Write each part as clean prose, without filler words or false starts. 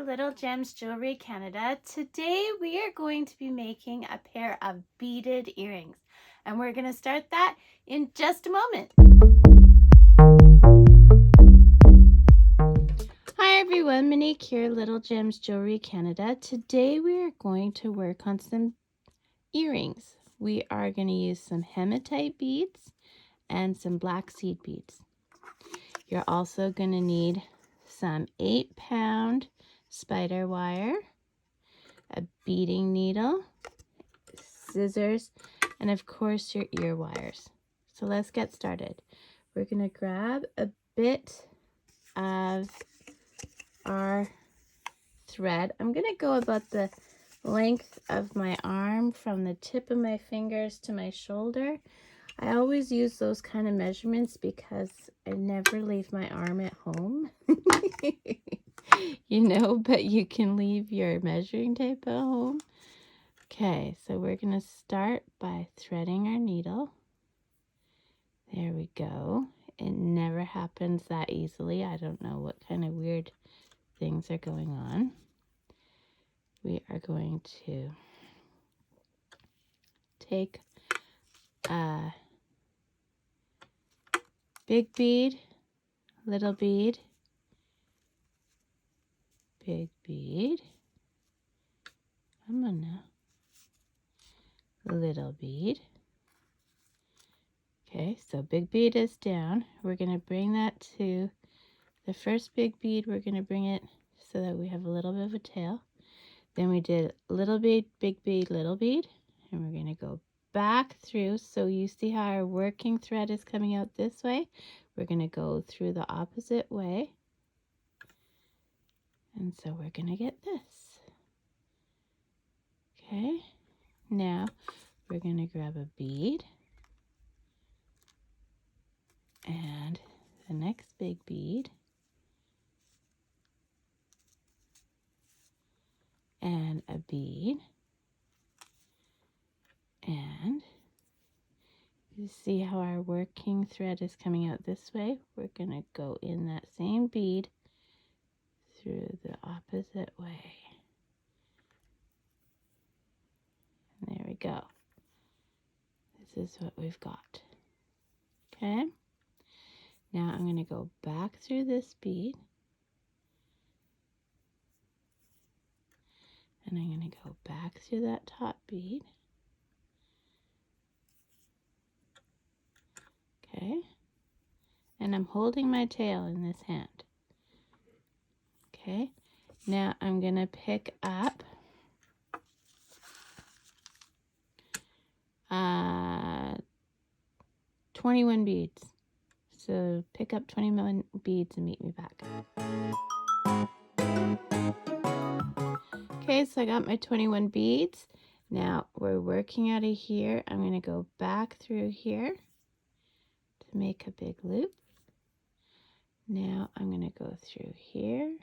Little Gems Jewelry Canada. Today we are going to be making a pair of beaded earrings, and we're going to start that in just a moment. Hi everyone, Monique here, Little Gems Jewelry Canada. Today we are going to work on some earrings. We are going to use some hematite beads and some black seed beads. You're also going to need some 8-pound spider wire, a beading needle, scissors, and of course your ear wires. So let's get started. We're going to grab a bit of our thread. I'm going to go about the length of my arm from the tip of my fingers to my shoulder. I always use those kind of measurements because I never leave my arm at home. You know, but you can leave your measuring tape at home. Okay, so we're going to start by threading our needle. There we go. It never happens that easily. I don't know what kind of weird things are going on. We are going to take a big bead, little bead, big bead. Come on now. Little bead. Okay, so big bead is down. We're going to bring that to the first big bead. We're going to bring it so that we have a little bit of a tail. Then we did little bead, big bead, little bead, and we're going to go back through. So you see how our working thread is coming out this way? We're going to go through the opposite way. And so we're going to get this. Okay, now we're going to grab a bead and the next big bead and a bead, and you see how our working thread is coming out this way? We're going to go in that same bead through the opposite way. And there we go. This is what we've got. Okay. Now I'm going to go back through this bead. And I'm going to go back through that top bead. Okay. And I'm holding my tail in this hand. Okay. Now I'm going to pick up 21 beads. So pick up 21 beads and meet me back. Okay, so I got my 21 beads. Now we're working out of here. I'm going to go back through here to make a big loop. Now I'm going to go through here.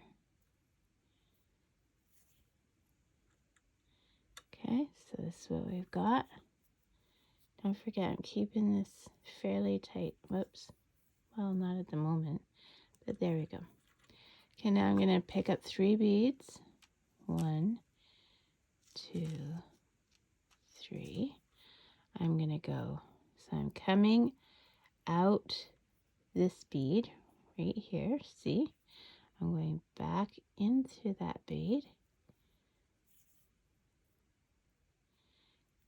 Okay, so this is what we've got. Don't forget, I'm keeping this fairly tight. Whoops. Well, not at the moment, but there we go. Okay, now I'm going to pick up 3 beads. 1, 2, 3. I'm going to go, so I'm coming out this bead right here. See? I'm going back into that bead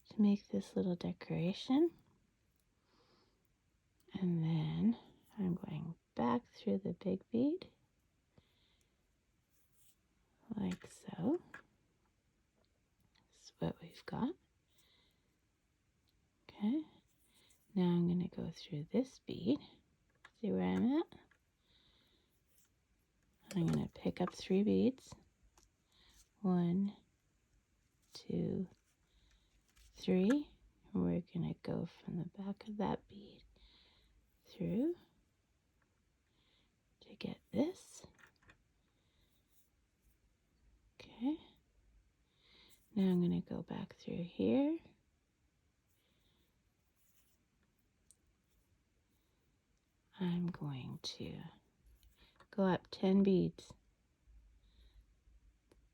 to make this little decoration. And then I'm going back through the big bead, like so. This is what we've got. Okay. Now I'm going to go through this bead. See where I'm at? I'm going to pick up 3 beads. 1, 2, 3. And we're going to go from the back of that bead through to get this. Okay. Now I'm going to go back through here. I'm going to go up 10 beads.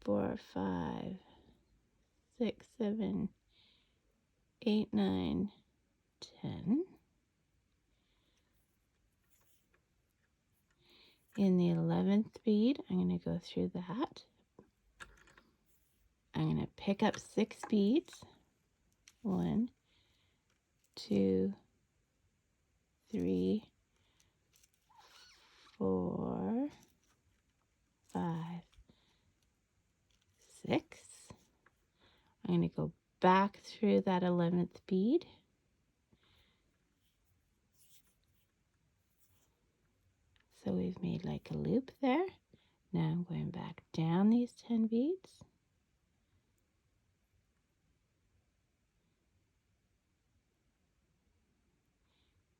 4, 5, 6, 7, 8, 9, 10. In the 11th bead, I'm going to go through that. I'm going to pick up 6 beads. 1, 2, 3, 4, 5, 6. I'm going to go back through that 11th bead. So we've made like a loop there. Now I'm going back down these 10 beads.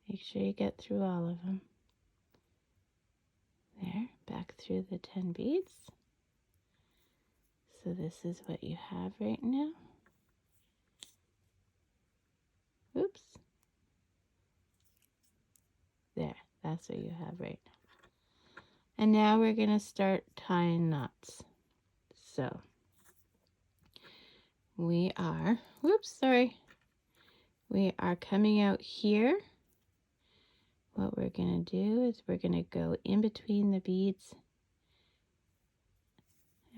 Make sure you get through all of them. There, back through the 10 beads. So this is what you have right now. Oops. There, that's what you have right now. And now we're going to start tying knots. So we are, we are coming out here. What we're going to do is we're going to go in between the beads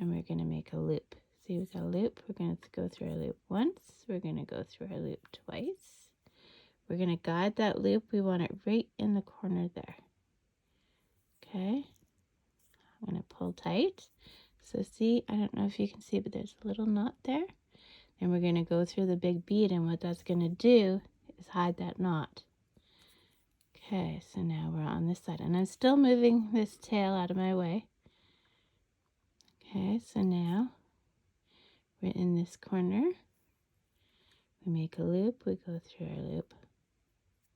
and we're going to make a loop. See, we've got a loop. We're going to go through our loop once. We're going to go through our loop twice. We're going to guide that loop. We want it right in the corner there. Okay. I'm going to pull tight. So see, I don't know if you can see, but there's a little knot there. And we're going to go through the big bead, and what that's going to do is hide that knot. Okay, so now we're on this side, and I'm still moving this tail out of my way. Okay, so now we're in this corner. We make a loop, we go through our loop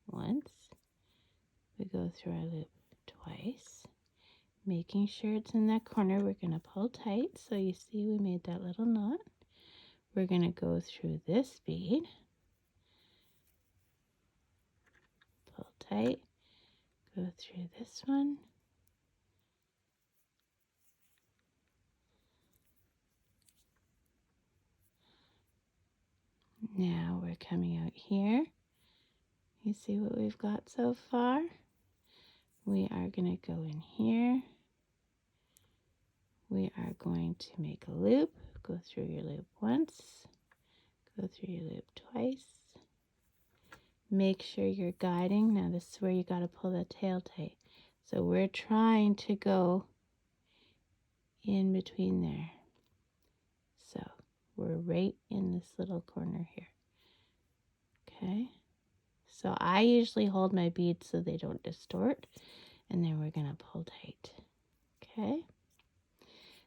once, we go through our loop twice, making sure it's in that corner. We're going to pull tight, so you see we made that little knot. We're going to go through this bead, pull tight, go through this one, now we're coming out here. You see what we've got so far? We are going to go in here. We are going to make a loop. Go through your loop once. Go through your loop twice. Make sure you're guiding. Now this is where you got to pull the tail tight. So we're trying to go in between there. So we're right in this little corner here. Okay. So I usually hold my beads so they don't distort. And then we're going to pull tight. Okay.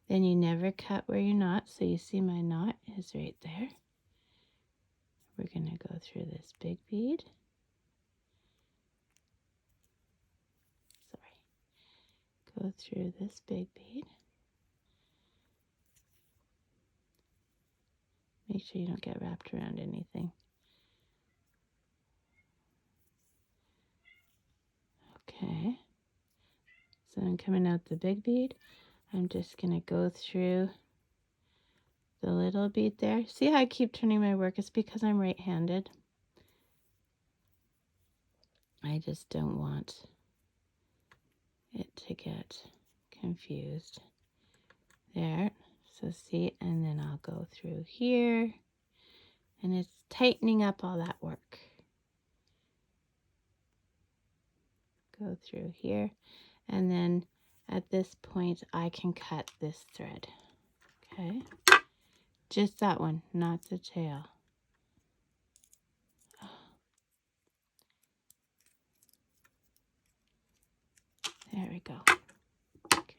Then you never cut where you're not. So you see my knot is right there. We're going to go through this big bead. Go through this big bead. Make sure you don't get wrapped around anything. Okay. So I'm coming out the big bead. I'm just going to go through the little bead there. See how I keep turning my work? It's because I'm right-handed. I just don't want it to get confused. There. So see, and then I'll go through here. And it's tightening up all that work. Go through here. And then at this point, I can cut this thread. Okay. Just that one, not the tail. There we go. Okay.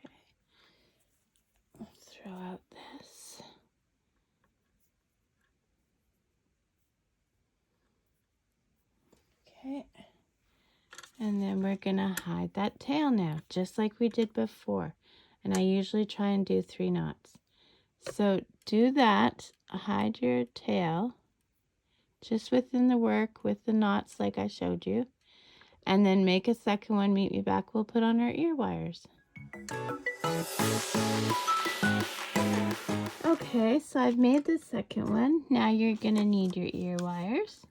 Let's throw out this. Okay. And then we're going to hide that tail now, just like we did before. And I usually try and do 3 knots. So do that, hide your tail just within the work with the knots like I showed you. And then make a second one, meet me back, we'll put on our ear wires. Okay, so I've made the second one. Now you're going to need your ear wires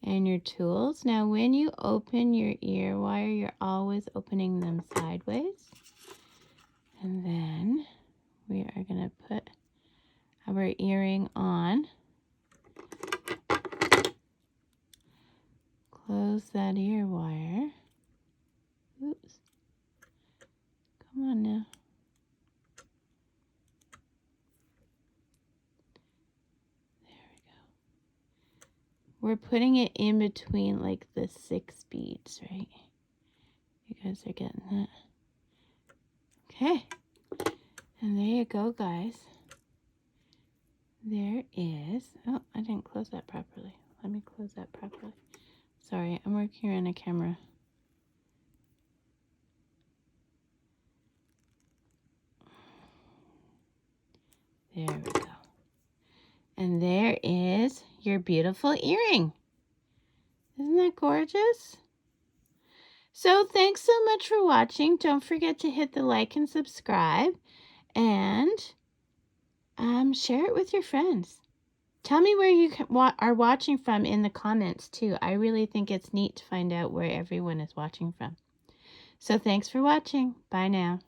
and your tools. Now when you open your ear wire, you're always opening them sideways. And then we are going to put our earring on. Close that ear wire. Oops. Come on now. There we go. We're putting it in between like the 6 beads, right? You guys are getting that? Okay. And there you go, guys. There is, oh, I didn't close that properly. Let me close that properly. Sorry, I'm working on a camera. There we go. And there is your beautiful earring. Isn't that gorgeous? So thanks so much for watching. Don't forget to hit the like and subscribe, and share it with your friends. Tell me where you are watching from in the comments too. I really think it's neat to find out where everyone is watching from. So thanks for watching. Bye now.